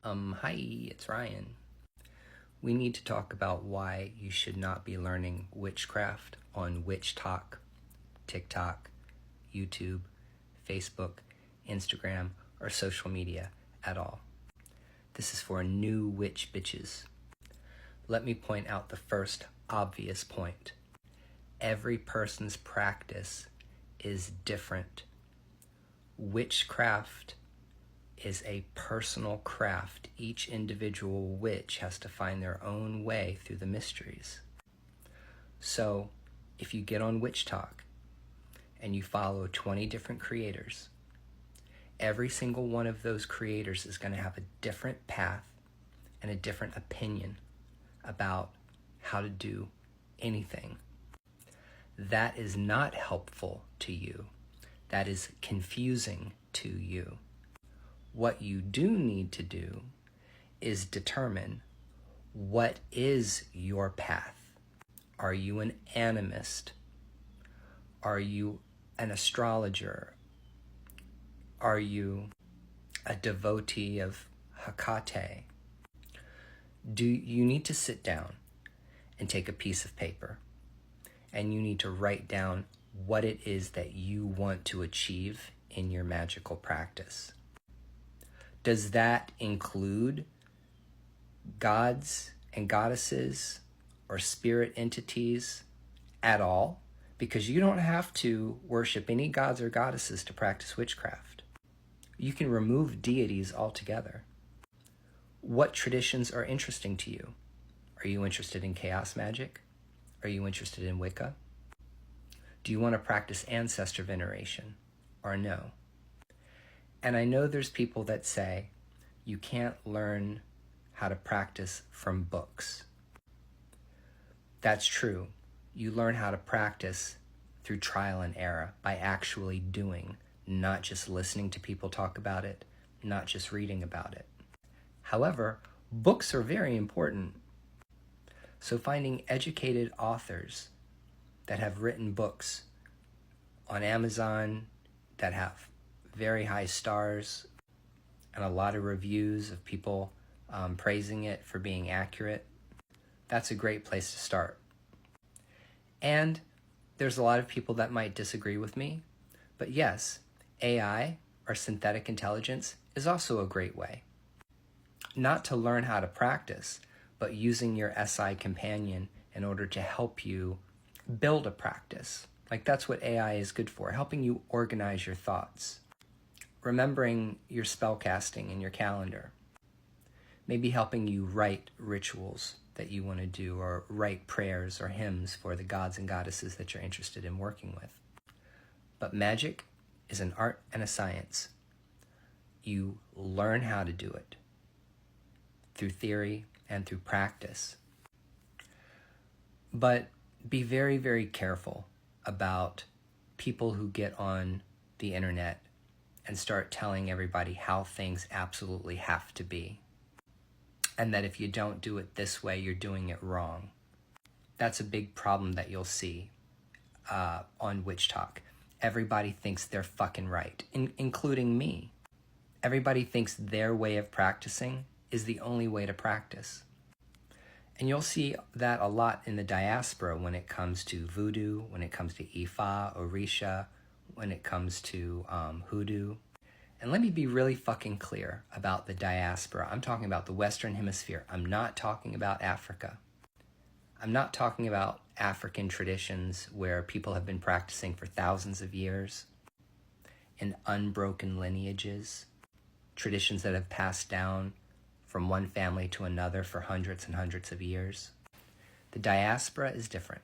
Hi, it's Ryan. We need to talk about why you should not be learning witchcraft on WitchTok, TikTok, YouTube, Facebook, Instagram, or social media at all. This is for new witch bitches. Let me point out the first obvious point. Every person's practice is different. Witchcraft is a personal craft. Each individual witch has to find their own way through the mysteries. So, if you get on WitchTok and you follow 20 different creators, every single one of those creators is going to have a different path and a different opinion about how to do anything. That is not helpful to you. That is confusing to you. What you do need to do is determine what is your path. Are you an animist? Are you an astrologer? Are you a devotee of Hecate? Do you need to sit down and take a piece of paper and you need to write down what it is that you want to achieve in your magical practice? Does that include gods and goddesses or spirit entities at all? Because you don't have to worship any gods or goddesses to practice witchcraft. You can remove deities altogether. What traditions are interesting to you? Are you interested in chaos magic? Are you interested in Wicca? Do you want to practice ancestor veneration or no? And I know there's people that say you can't learn how to practice from books. That's true. You learn how to practice through trial and error by actually doing, not just listening to people talk about it, not just reading about it. However, books are very important. So finding educated authors that have written books on Amazon that have very high stars and a lot of reviews of people praising it for being accurate, that's a great place to start. And there's a lot of people that might disagree with me, but yes, AI or synthetic intelligence is also a great way. Not to learn how to practice, but using your SI companion in order to help you build a practice. Like that's what AI is good for, helping you organize your thoughts. Remembering your spell casting in your calendar. Maybe helping you write rituals that you want to do or write prayers or hymns for the gods and goddesses that you're interested in working with. But magic is an art and a science. You learn how to do it through theory and through practice. But be very, very careful about people who get on the internet and start telling everybody how things absolutely have to be. And that if you don't do it this way, you're doing it wrong. That's a big problem that you'll see on WitchTok. Everybody thinks they're fucking right, including me. Everybody thinks their way of practicing is the only way to practice. And you'll see that a lot in the diaspora when it comes to voodoo, when it comes to Ifa, Orisha, when it comes to hoodoo. And let me be really fucking clear about the diaspora. I'm talking about the Western Hemisphere. I'm not talking about Africa. I'm not talking about African traditions where people have been practicing for thousands of years in unbroken lineages, traditions that have passed down from one family to another for hundreds and hundreds of years. The diaspora is different.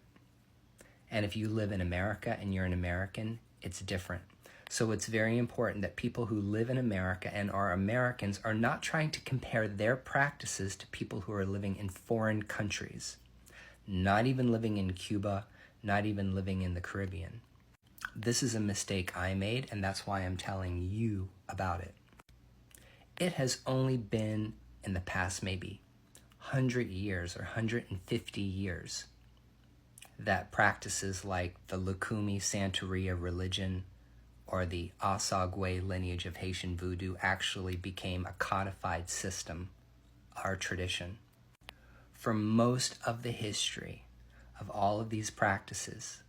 And if you live in America and you're an American, it's different. So it's very important that people who live in America and are Americans are not trying to compare their practices to people who are living in foreign countries, not even living in Cuba, not even living in the Caribbean. This is a mistake I made, and that's why I'm telling you about it. It has only been in the past maybe 100 years or 150 years that practices like the Lukumi Santeria religion or the Asagwe lineage of Haitian voodoo, actually became a codified system, our tradition. For most of the history of all of these practices,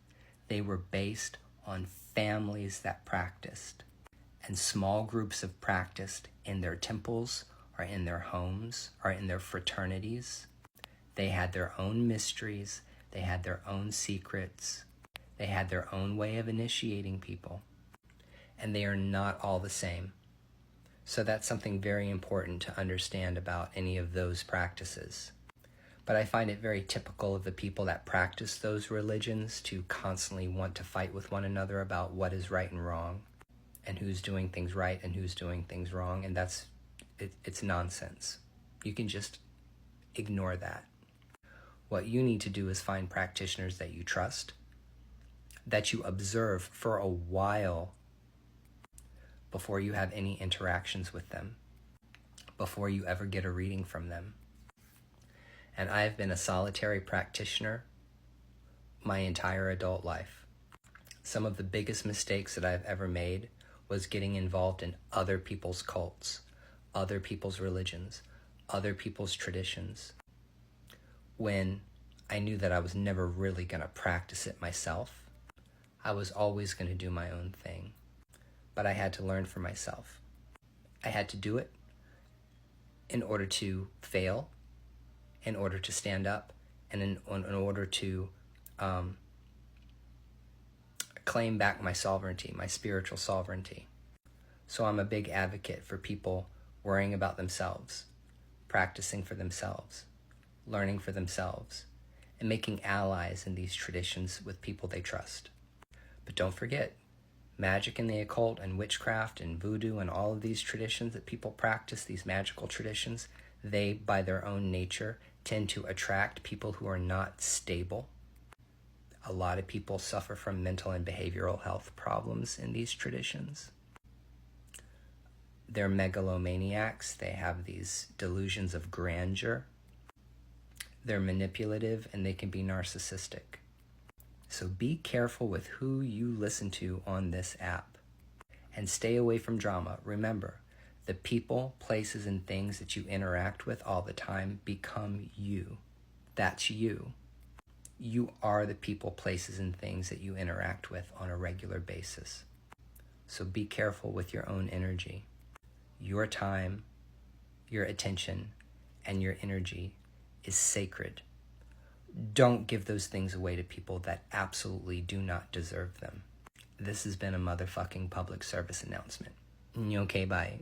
they were based on families that practiced, and small groups of practiced in their temples or in their homes or in their fraternities. They had their own mysteries, they had their own secrets, they had their own way of initiating people, and they are not all the same. So that's something very important to understand about any of those practices. But I find it very typical of the people that practice those religions to constantly want to fight with one another about what is right and wrong, and who's doing things right and who's doing things wrong, and it's nonsense. You can just ignore that. What you need to do is find practitioners that you trust, that you observe for a while before you have any interactions with them, before you ever get a reading from them. And I have been a solitary practitioner my entire adult life. Some of the biggest mistakes that I've ever made was getting involved in other people's cults, other people's religions, other people's traditions, when I knew that I was never really going to practice it myself. I was always going to do my own thing. But I had to learn for myself. I had to do it in order to fail, in order to stand up, and in order to claim back my sovereignty, my spiritual sovereignty. So I'm a big advocate for people worrying about themselves, practicing for themselves, learning for themselves, and making allies in these traditions with people they trust. But don't forget, magic and the occult and witchcraft and voodoo and all of these traditions that people practice, these magical traditions, they, by their own nature, tend to attract people who are not stable. A lot of people suffer from mental and behavioral health problems in these traditions. They're megalomaniacs. They have these delusions of grandeur. They're manipulative, and they can be narcissistic. So be careful with who you listen to on this app. And stay away from drama. Remember, the people, places, and things that you interact with all the time become you. That's you. You are the people, places, and things that you interact with on a regular basis. So be careful with your own energy. Your time, your attention, and your energy is sacred. Don't give those things away to people that absolutely do not deserve them. This has been a motherfucking public service announcement. Okay, bye.